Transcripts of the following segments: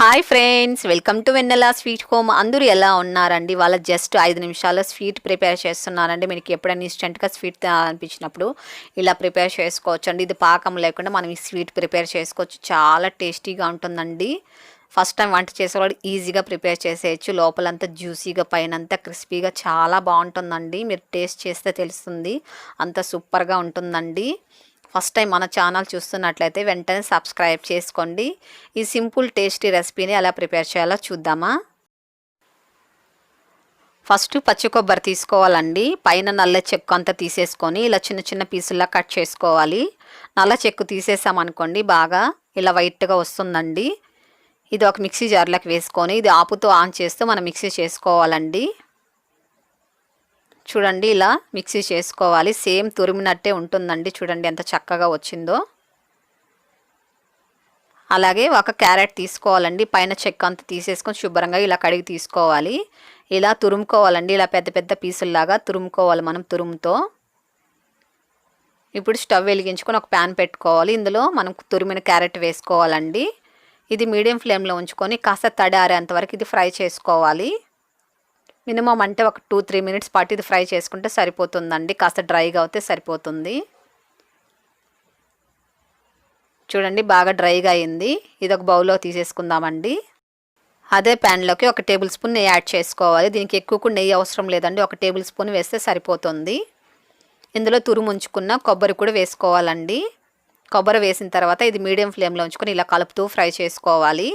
Hi friends, welcome to Vennela sweet home. అందరూ ఎలా ఉన్నారండి? వాళ్ళ జస్ట్ 5 నిమిషాల్లో స్వీట్ ప్రిపేర్ చేస్తున్నానండి. మీకు ఎప్పుడైనా ఇన్స్టెంట్గా స్వీట్ అనిపించినప్పుడు ఇలా ప్రిపేర్ చేసుకోవచ్చు అండి. ఇది పాకం లేకుండా మనం ఈ స్వీట్ ప్రిపేర్ చేసుకోవచ్చు. చాలా టేస్టీగా ఉంటుందండి. ఫస్ట్ టైం వంట చేసేవాళ్ళు ఈజీగా ప్రిపేర్ చేసేయచ్చు. లోపలంతా జ్యూసీగా, పైనంతా క్రిస్పీగా చాలా బాగుంటుందండి. మీరు టేస్ట్ చేస్తే తెలుస్తుంది, అంత సూపర్గా ఉంటుందండి. ఫస్ట్ టైం మన ఛానల్ చూస్తున్నట్లయితే వెంటనే సబ్స్క్రైబ్ చేసుకోండి. ఈ సింపుల్ టేస్టీ రెసిపీని ఎలా ప్రిపేర్ చేయాలో చూద్దామా. ఫస్ట్ పచ్చి కొబ్బరి తీసుకోవాలండి. పైన నల్ల చెక్కు అంతా తీసేసుకొని ఇలా చిన్న చిన్న పీసుల్లా కట్ చేసుకోవాలి. నల్ల చెక్కు తీసేసామనుకోండి బాగా ఇలా వైట్గా వస్తుందండి. ఇది ఒక మిక్సీ జార్లోకి వేసుకొని ఇది ఆపుతో ఆన్ చేస్తూ మనం మిక్సీ చేసుకోవాలండి. చూడండి, ఇలా మిక్సీ చేసుకోవాలి. సేమ్ తురిమినట్టే ఉంటుందండి. చూడండి ఎంత చక్కగా వచ్చిందో. అలాగే ఒక క్యారెట్ తీసుకోవాలండి. పైన చెక్క అంతా తీసేసుకొని శుభ్రంగా ఇలా కడిగి తీసుకోవాలి. ఇలా తురుముకోవాలండి. ఇలా పెద్ద పెద్ద పీసుల్లాగా తురుముకోవాలి మనం తురుముతో. ఇప్పుడు స్టవ్ వెలిగించుకొని ఒక ప్యాన్ పెట్టుకోవాలి. ఇందులో మనం తురిమిన క్యారెట్ వేసుకోవాలండి. ఇది మీడియం ఫ్లేమ్లో ఉంచుకొని కాస్త తడి ఆరేంత వరకు ఇది ఫ్రై చేసుకోవాలి. మినిమం అంటే ఒక 2-3 మినిట్స్ పాటు ఇది ఫ్రై చేసుకుంటే సరిపోతుందండి. కాస్త డ్రైగా అవుతే సరిపోతుంది. చూడండి, బాగా డ్రైగా అయింది. ఇది ఒక బౌల్లో తీసేసుకుందామండి. అదే ప్యాన్లోకి 1 టేబుల్ స్పూన్ నెయ్యి యాడ్ చేసుకోవాలి. దీనికి ఎక్కువ నెయ్యి అవసరం లేదండి. 1 టేబుల్ స్పూన్ వేస్తే సరిపోతుంది. ఇందులో తురుముంచుకున్న కొబ్బరి కూడా వేసుకోవాలండి. కొబ్బరి వేసిన తర్వాత ఇది మీడియం ఫ్లేమ్లో ఉంచుకొని ఇలా కలుపుతూ ఫ్రై చేసుకోవాలి.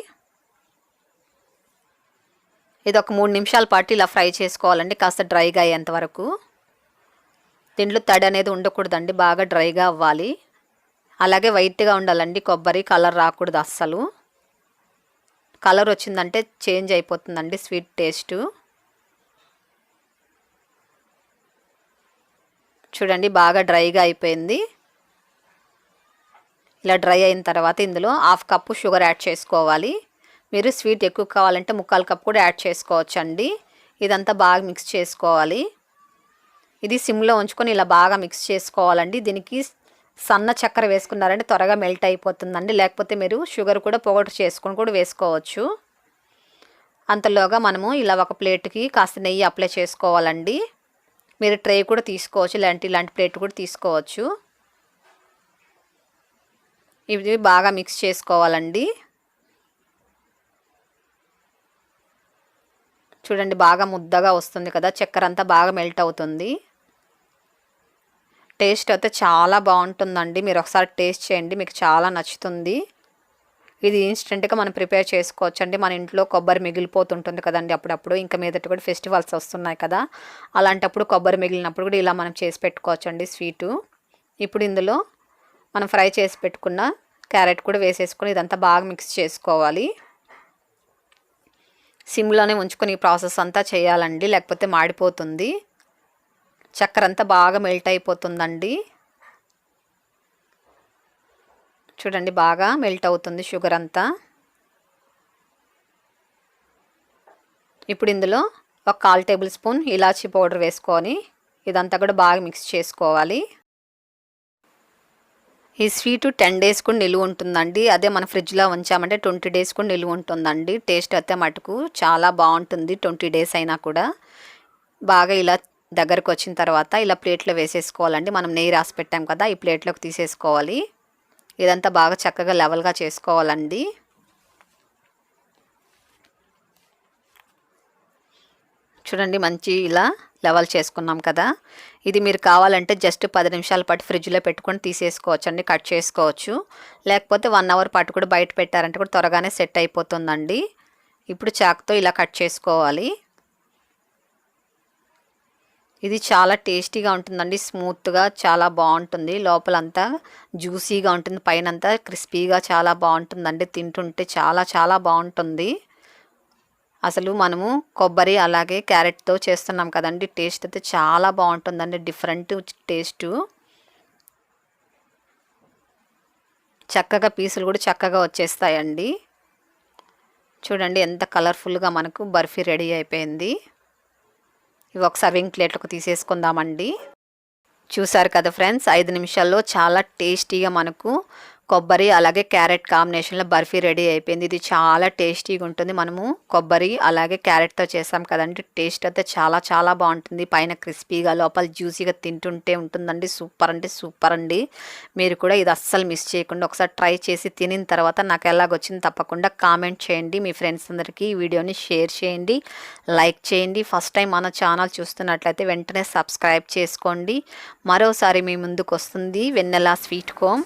ఇది ఒక 3 నిమిషాల పాటు ఇలా ఫ్రై చేసుకోవాలండి, కాస్త డ్రైగా అయ్యేంత వరకు. దీంట్లో తడి అనేది ఉండకూడదండి, బాగా డ్రైగా అవ్వాలి. అలాగే వైట్గా ఉండాలండి కొబ్బరి, కలర్ రాకూడదు అస్సలు. కలర్ వచ్చిందంటే చేంజ్ అయిపోతుందండి స్వీట్ టేస్ట్. చూడండి, బాగా డ్రైగా అయిపోయింది. ఇలా డ్రై అయిన తర్వాత ఇందులో 1/2 కప్పు షుగర్ యాడ్ చేసుకోవాలి. మీరు స్వీట్ ఎక్కువ కావాలంటే 3/4 కప్ కూడా యాడ్ చేసుకోవచ్చు అండి. ఇదంతా బాగా మిక్స్ చేసుకోవాలి. ఇది సిమ్లో ఉంచుకొని ఇలా బాగా మిక్స్ చేసుకోవాలండి. దీనికి సన్న చక్కెర వేసుకున్నారంటే త్వరగా మెల్ట్ అయిపోతుందండి. లేకపోతే మీరు షుగర్ కూడా పొగటు చేసుకొని కూడా వేసుకోవచ్చు. అంతలోగా మనము ఇలా ఒక ప్లేట్కి కాస్త నెయ్యి అప్లై చేసుకోవాలండి. మీరు ట్రే కూడా తీసుకోవచ్చు, ఇలాంటి ప్లేట్ కూడా తీసుకోవచ్చు. ఇది బాగా మిక్స్ చేసుకోవాలండి. చూడండి, బాగా ముద్దగా వస్తుంది కదా, చక్కెర అంతా బాగా మెల్ట్ అవుతుంది. టేస్ట్ అయితే చాలా బాగుంటుందండి. మీరు ఒకసారి టేస్ట్ చేయండి, మీకు చాలా నచ్చుతుంది. ఇది ఇన్స్టెంట్గా మనం ప్రిపేర్ చేసుకోవచ్చు అండి. మన ఇంట్లో కొబ్బరి మిగిలిపోతుంటుంది కదండి అప్పుడప్పుడు. ఇంకా మీదట కూడా ఫెస్టివల్స్ వస్తున్నాయి కదా, అలాంటప్పుడు కొబ్బరి మిగిలినప్పుడు కూడా ఇలా మనం చేసి పెట్టుకోవచ్చు అండి స్వీటు. ఇప్పుడు ఇందులో మనం ఫ్రై చేసి పెట్టుకున్న క్యారెట్ కూడా వేసేసుకొని ఇదంతా బాగా మిక్స్ చేసుకోవాలి. సిమ్లోనే ఉంచుకొని ఈ ప్రాసెస్ అంతా చేయాలండి, లేకపోతే మాడిపోతుంది. చక్కెర అంతా బాగా మెల్ట్ అయిపోతుందండి. చూడండి, బాగా మెల్ట్ అవుతుంది షుగర్ అంతా. ఇప్పుడు ఇందులో ఒక 1/4 టేబుల్ స్పూన్ ఇలాచీ పౌడర్ వేసుకొని ఇదంతా కూడా బాగా మిక్స్ చేసుకోవాలి. ఈ స్వీటు 10 డేస్ కూడా నిలువ ఉంటుందండి. అదే మన ఫ్రిడ్జ్లో ఉంచామంటే 20 డేస్ కూడా నిలువ ఉంటుందండి. టేస్ట్ అయితే మటుకు చాలా బాగుంటుంది 20 డేస్ అయినా కూడా. బాగా ఇలా దగ్గరకు వచ్చిన తర్వాత ఇలా ప్లేట్లో వేసేసుకోవాలండి. మనం నెయ్యి రాసి పెట్టాం కదా, ఈ ప్లేట్లోకి తీసేసుకోవాలి. ఇదంతా బాగా చక్కగా లెవెల్గా చేసుకోవాలండి. చూడండి, మంచి ఇలా లెవెల్ చేసుకున్నాం కదా. ఇది మీరు కావాలంటే జస్ట్ 10 నిమిషాల పాటు ఫ్రిడ్జ్లో పెట్టుకొని తీసేసుకోవచ్చు అండి, కట్ చేసుకోవచ్చు. లేకపోతే 1 అవర్ పాటు కూడా బయట పెట్టారంటే కూడా త్వరగానే సెట్ అయిపోతుందండి. ఇప్పుడు చాకుతో ఇలా కట్ చేసుకోవాలి. ఇది చాలా టేస్టీగా ఉంటుందండి, స్మూత్గా చాలా బాగుంటుంది. లోపలంతా జ్యూసీగా ఉంటుంది, పైనంతా క్రిస్పీగా చాలా బాగుంటుందండి. తింటుంటే చాలా చాలా బాగుంటుంది. అసలు మనము కొబ్బరి అలాగే క్యారెట్తో చేస్తున్నాం కదండి, టేస్ట్ అయితే చాలా బాగుంటుందండి. Different taste. చక్కగా పీసులు కూడా చక్కగా వచ్చేస్తాయండి. చూడండి, ఎంత కలర్ఫుల్గా మనకు బర్ఫీ రెడీ అయిపోయింది. ఇవి ఒక సర్వింగ్ ప్లేట్లోకి తీసేసుకుందామండి. చూసారు కదా ఫ్రెండ్స్, 5 నిమిషాల్లో చాలా టేస్టీగా మనకు కొబ్బరి అలాగే క్యారెట్ కాంబినేషన్లో బర్ఫీ రెడీ అయిపోయింది. ఇది చాలా టేస్టీగా ఉంటుంది. మనము కొబ్బరి అలాగే క్యారెట్తో చేసాం కదండి, టేస్ట్ అయితే చాలా చాలా బాగుంటుంది. పైన క్రిస్పీగా లోపల జ్యూసీగా తింటుంటే ఉంటుందండి. సూపర్ అంటే సూపర్ అండి. మీరు కూడా ఇది అస్సలు మిస్ చేయకుండా ఒకసారి ట్రై చేసి తినిన తర్వాత నాకు ఎలాగొచ్చింది తప్పకుండా కామెంట్ చేయండి. మీ ఫ్రెండ్స్ అందరికీ ఈ వీడియోని షేర్ చేయండి, లైక్ చేయండి. ఫస్ట్ టైం మన ఛానల్ చూస్తున్నట్లయితే వెంటనే సబ్స్క్రైబ్ చేసుకోండి. మరోసారి మీ ముందుకు వస్తుంది వెన్నెలా స్వీట్ హోమ్.